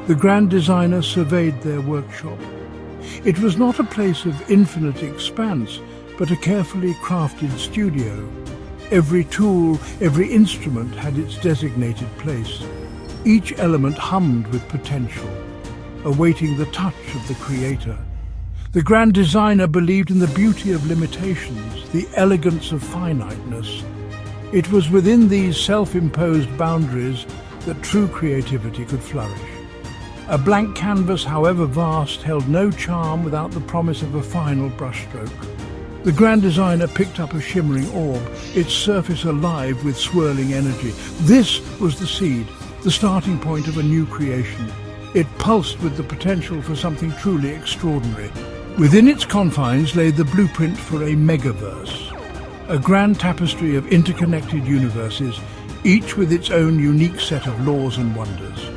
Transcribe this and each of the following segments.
The grand designer surveyed their workshop. It was not a place of infinite expanse, but a carefully crafted studio. Every tool, every instrument had its designated place. Each element hummed with potential, awaiting the touch of the creator. The grand designer believed in the beauty of limitations, the elegance of finiteness. It was within these self-imposed boundaries that true creativity could flourish. A blank canvas, however vast, held no charm without the promise of a final brushstroke. The grand designer picked up a shimmering orb, its surface alive with swirling energy. This was the seed, the starting point of a new creation. It pulsed with the potential for something truly extraordinary. Within its confines lay the blueprint for a megaverse, a grand tapestry of interconnected universes, each with its own unique set of laws and wonders.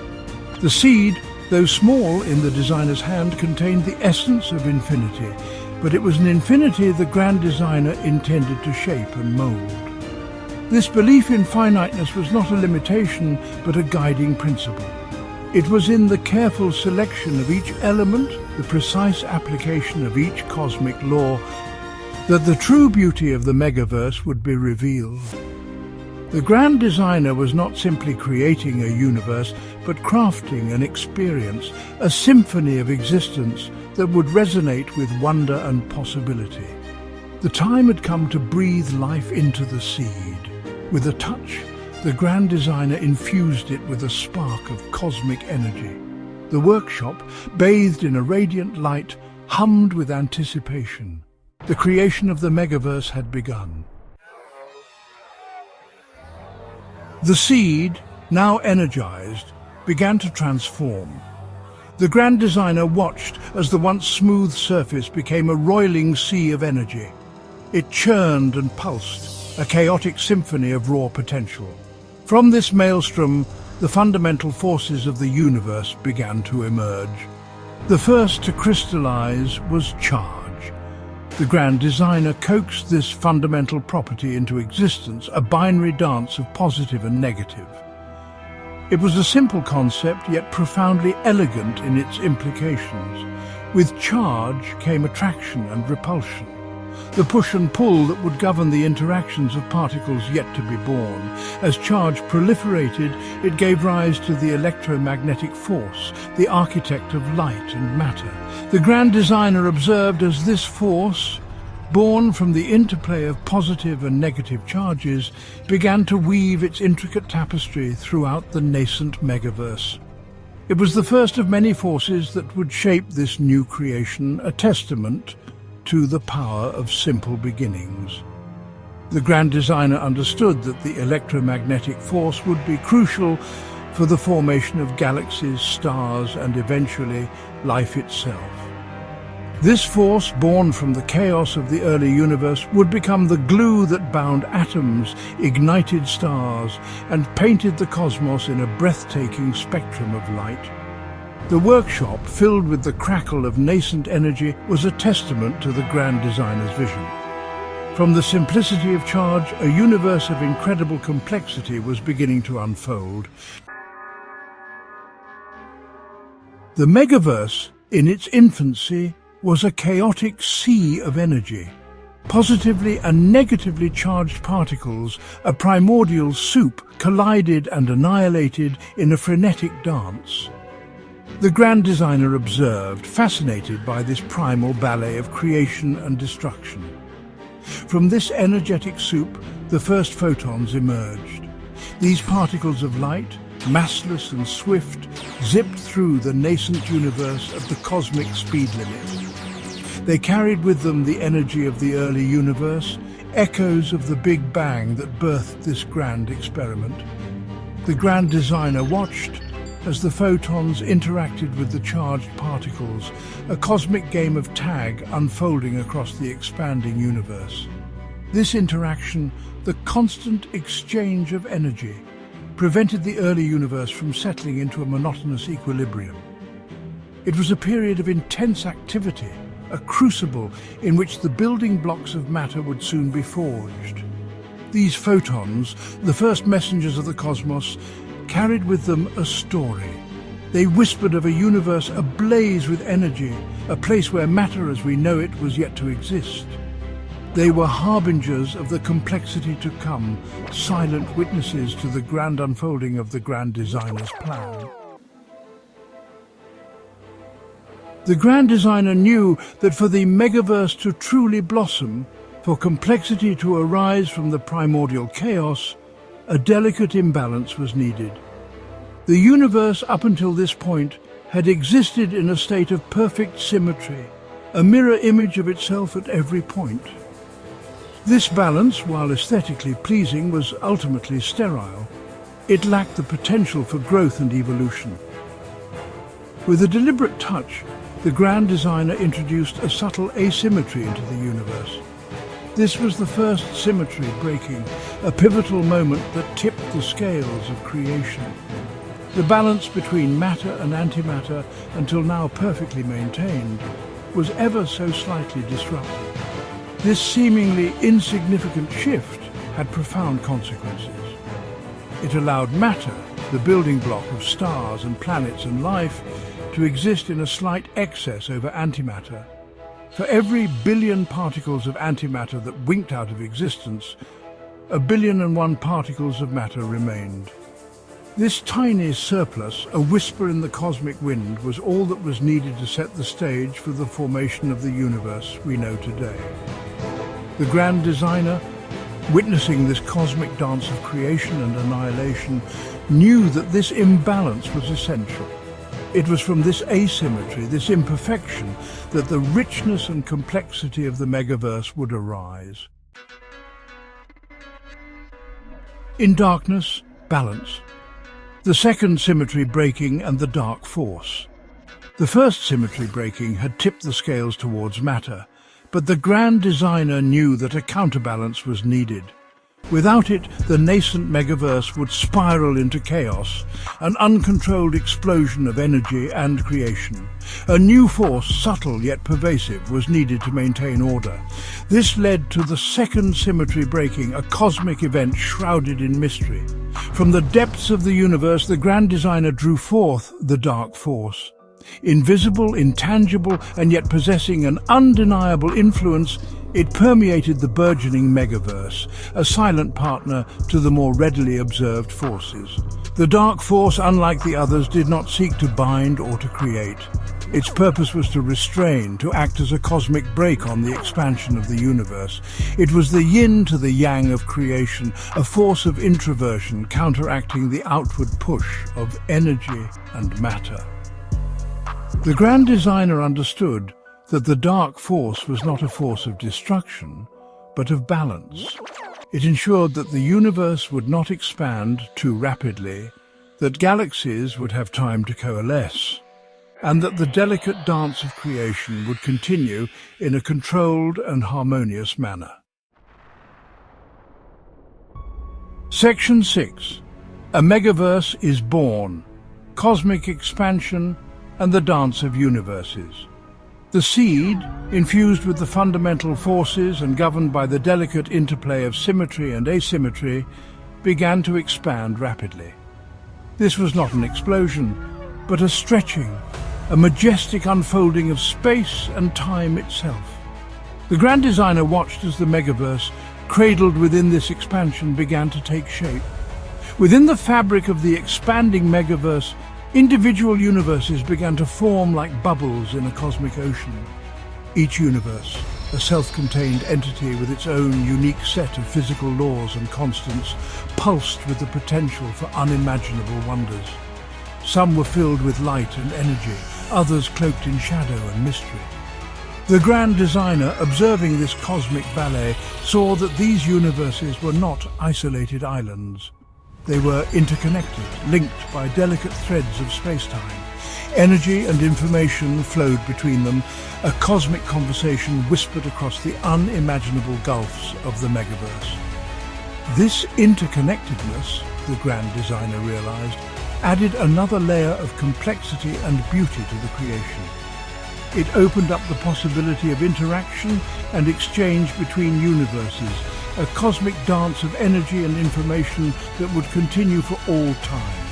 The seed, though small in the designer's hand, contained the essence of infinity, but it was an infinity the grand designer intended to shape and mold. This belief in finiteness was not a limitation, but a guiding principle. It was in the careful selection of each element, the precise application of each cosmic law, that the true beauty of the megaverse would be revealed. The grand designer was not simply creating a universe, but crafting an experience, a symphony of existence that would resonate with wonder and possibility. The time had come to breathe life into the seed. With a touch, the grand designer infused it with a spark of cosmic energy. The workshop, bathed in a radiant light, hummed with anticipation. The creation of the megaverse had begun. The seed, now energized, began to transform. The grand designer watched as the once smooth surface became a roiling sea of energy. It churned and pulsed, a chaotic symphony of raw potential. From this maelstrom, the fundamental forces of the universe began to emerge. The first to crystallize was charge. The grand designer coaxed this fundamental property into existence, a binary dance of positive and negative. It was a simple concept, yet profoundly elegant in its implications. With charge came attraction and repulsion, the push and pull that would govern the interactions of particles yet to be born. As charge proliferated, it gave rise to the electromagnetic force, the architect of light and matter. The grand designer observed as this force, born from the interplay of positive and negative charges, began to weave its intricate tapestry throughout the nascent megaverse. It was the first of many forces that would shape this new creation, a testament to the power of simple beginnings. The grand designer understood that the electromagnetic force would be crucial for the formation of galaxies, stars, and eventually life itself. This force, born from the chaos of the early universe, would become the glue that bound atoms, ignited stars, and painted the cosmos in a breathtaking spectrum of light. The workshop, filled with the crackle of nascent energy, was a testament to the grand designer's vision. From the simplicity of charge, a universe of incredible complexity was beginning to unfold. The megaverse, in its infancy, was a chaotic sea of energy. Positively and negatively charged particles, a primordial soup, collided and annihilated in a frenetic dance. The grand designer observed, fascinated by this primal ballet of creation and destruction. From this energetic soup, the first photons emerged. These particles of light, massless and swift, zipped through the nascent universe at the cosmic speed limit. They carried with them the energy of the early universe, echoes of the Big Bang that birthed this grand experiment. The grand designer watched as the photons interacted with the charged particles, a cosmic game of tag unfolding across the expanding universe. This interaction, the constant exchange of energy, prevented the early universe from settling into a monotonous equilibrium. It was a period of intense activity, a crucible in which the building blocks of matter would soon be forged. These photons, the first messengers of the cosmos, carried with them a story, They whispered of a universe ablaze with energy, a place where matter as we know it was yet to exist. They were harbingers of the complexity to come, silent witnesses to the grand unfolding of the grand designer's plan. The grand designer knew that for the megaverse to truly blossom, for complexity to arise from the primordial chaos, a delicate imbalance was needed. The universe up until this point had existed in a state of perfect symmetry, a mirror image of itself at every point. This balance, while aesthetically pleasing, was ultimately sterile. It lacked the potential for growth and evolution. With a deliberate touch, the grand designer introduced a subtle asymmetry into the universe. This was the first symmetry breaking, a pivotal moment that tipped the scales of creation. The balance between matter and antimatter, until now perfectly maintained, was ever so slightly disrupted. This seemingly insignificant shift had profound consequences. It allowed matter, the building block of stars and planets and life, to exist in a slight excess over antimatter. For every billion particles of antimatter that winked out of existence, 1,000,000,001 particles of matter remained. This tiny surplus, a whisper in the cosmic wind, was all that was needed to set the stage for the formation of the universe we know today. The grand designer, witnessing this cosmic dance of creation and annihilation, knew that this imbalance was essential. It was from this asymmetry, this imperfection, that the richness and complexity of the megaverse would arise. In darkness, balance. The second symmetry breaking and the dark force. The first symmetry breaking had tipped the scales towards matter, but the grand designer knew that a counterbalance was needed. Without it, the nascent megaverse would spiral into chaos, an uncontrolled explosion of energy and creation. A new force, subtle yet pervasive, was needed to maintain order. This led to the second symmetry breaking, a cosmic event shrouded in mystery. From the depths of the universe, the grand designer drew forth the dark force. Invisible, intangible, and yet possessing an undeniable influence, it permeated the burgeoning megaverse, a silent partner to the more readily observed forces. The dark force, unlike the others, did not seek to bind or to create. Its purpose was to restrain, to act as a cosmic brake on the expansion of the universe. It was the yin to the yang of creation, a force of introversion counteracting the outward push of energy and matter. The grand designer understood that the dark force was not a force of destruction, but of balance. It ensured that the universe would not expand too rapidly, that galaxies would have time to coalesce, and that the delicate dance of creation would continue in a controlled and harmonious manner. Section 6. A megaverse is born, cosmic expansion, and the dance of universes. The seed, infused with the fundamental forces and governed by the delicate interplay of symmetry and asymmetry, began to expand rapidly. This was not an explosion, but a stretching, a majestic unfolding of space and time itself. The grand designer watched as the megaverse, cradled within this expansion, began to take shape. Within the fabric of the expanding megaverse, individual universes began to form like bubbles in a cosmic ocean. Each universe, a self-contained entity with its own unique set of physical laws and constants, pulsed with the potential for unimaginable wonders. Some were filled with light and energy, others cloaked in shadow and mystery. The grand designer, observing this cosmic ballet, saw that these universes were not isolated islands. They were interconnected, linked by delicate threads of space-time. Energy and information flowed between them, a cosmic conversation whispered across the unimaginable gulfs of the megaverse. This interconnectedness, the grand designer realized, added another layer of complexity and beauty to the creation. It opened up the possibility of interaction and exchange between universes, a cosmic dance of energy and information that would continue for all time.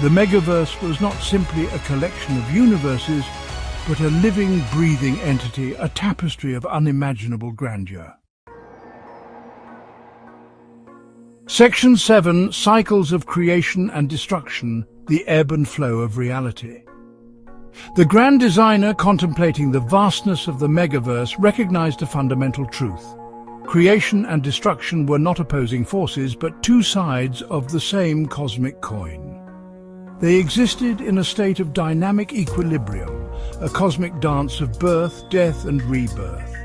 The megaverse was not simply a collection of universes, but a living, breathing entity, a tapestry of unimaginable grandeur. Section 7. Cycles of Creation and Destruction, the Ebb and Flow of Reality. The grand designer, contemplating the vastness of the megaverse, recognized a fundamental truth. Creation and destruction were not opposing forces, but two sides of the same cosmic coin. They existed in a state of dynamic equilibrium, a cosmic dance of birth, death, and rebirth.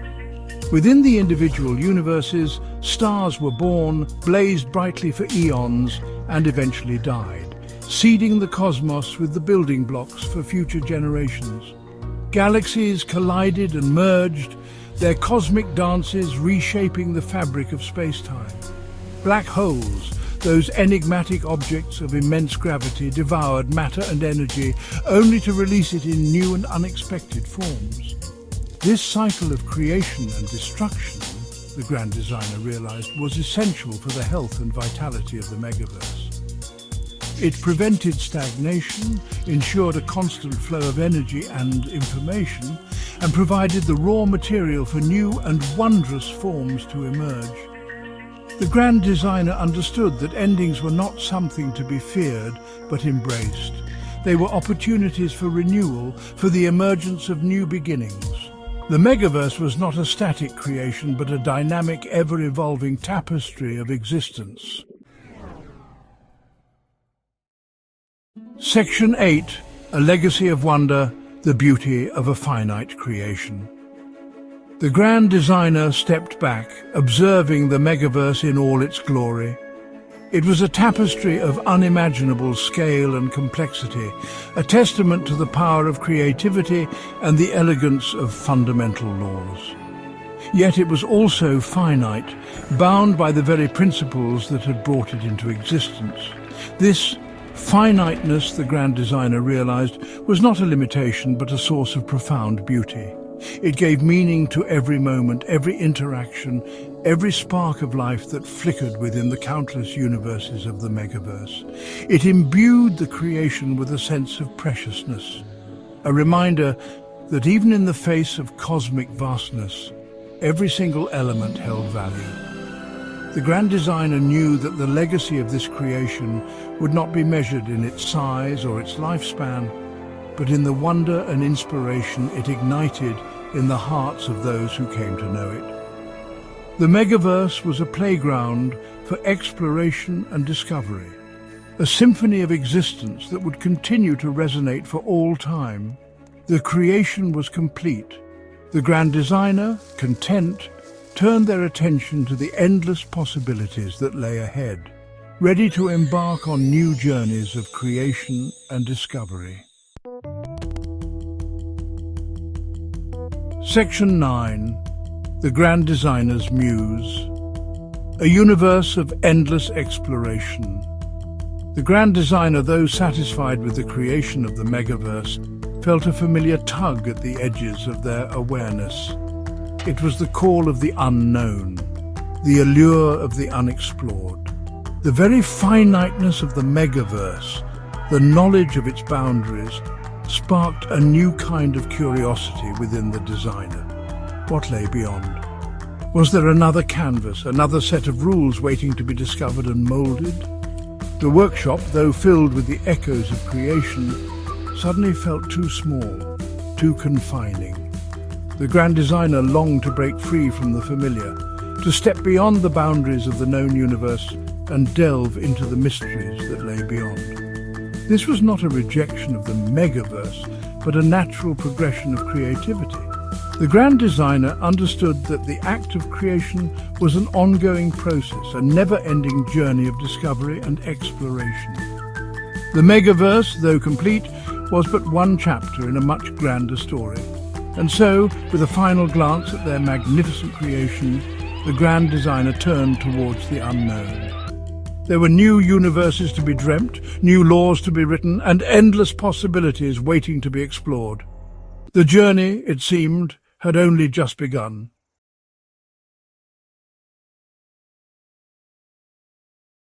Within the individual universes, stars were born, blazed brightly for eons, and eventually died, seeding the cosmos with the building blocks for future generations. Galaxies collided and merged, their cosmic dances reshaping the fabric of space-time. Black holes, those enigmatic objects of immense gravity, devoured matter and energy, only to release it in new and unexpected forms. This cycle of creation and destruction, the grand designer realized, was essential for the health and vitality of the megaverse. It prevented stagnation, ensured a constant flow of energy and information, and provided the raw material for new and wondrous forms to emerge. The grand designer understood that endings were not something to be feared, but embraced. They were opportunities for renewal, for the emergence of new beginnings. The megaverse was not a static creation, but a dynamic, ever-evolving tapestry of existence. Section 8. A Legacy of Wonder, the Beauty of a Finite Creation. The grand designer stepped back, observing the megaverse in all its glory. It was a tapestry of unimaginable scale and complexity, a testament to the power of creativity and the elegance of fundamental laws. Yet it was also finite, bound by the very principles that had brought it into existence. This finiteness, the grand designer realized, was not a limitation but a source of profound beauty. It gave meaning to every moment, every interaction, every spark of life that flickered within the countless universes of the megaverse. It imbued the creation with a sense of preciousness, a reminder that even in the face of cosmic vastness, every single element held value. The grand designer knew that the legacy of this creation would not be measured in its size or its lifespan, but in the wonder and inspiration it ignited in the hearts of those who came to know it. The megaverse was a playground for exploration and discovery, a symphony of existence that would continue to resonate for all time. The creation was complete. The grand designer, content, turned their attention to the endless possibilities that lay ahead, ready to embark on new journeys of creation and discovery. Section 9. The Grand Designer's Muse. A universe of endless exploration. The grand designer, though satisfied with the creation of the megaverse, felt a familiar tug at the edges of their awareness. It was the call of the unknown, the allure of the unexplored. The very finiteness of the megaverse, the knowledge of its boundaries, sparked a new kind of curiosity within the designer. What lay beyond? Was there another canvas, another set of rules waiting to be discovered and molded? The workshop, though filled with the echoes of creation, suddenly felt too small, too confining. The grand designer longed to break free from the familiar, to step beyond the boundaries of the known universe and delve into the mysteries that lay beyond. This was not a rejection of the megaverse, but a natural progression of creativity. The grand designer understood that the act of creation was an ongoing process, a never-ending journey of discovery and exploration. The megaverse, though complete, was but one chapter in a much grander story. And so, with a final glance at their magnificent creation, the grand designer turned towards the unknown. There were new universes to be dreamt, new laws to be written, and endless possibilities waiting to be explored. The journey, it seemed, had only just begun.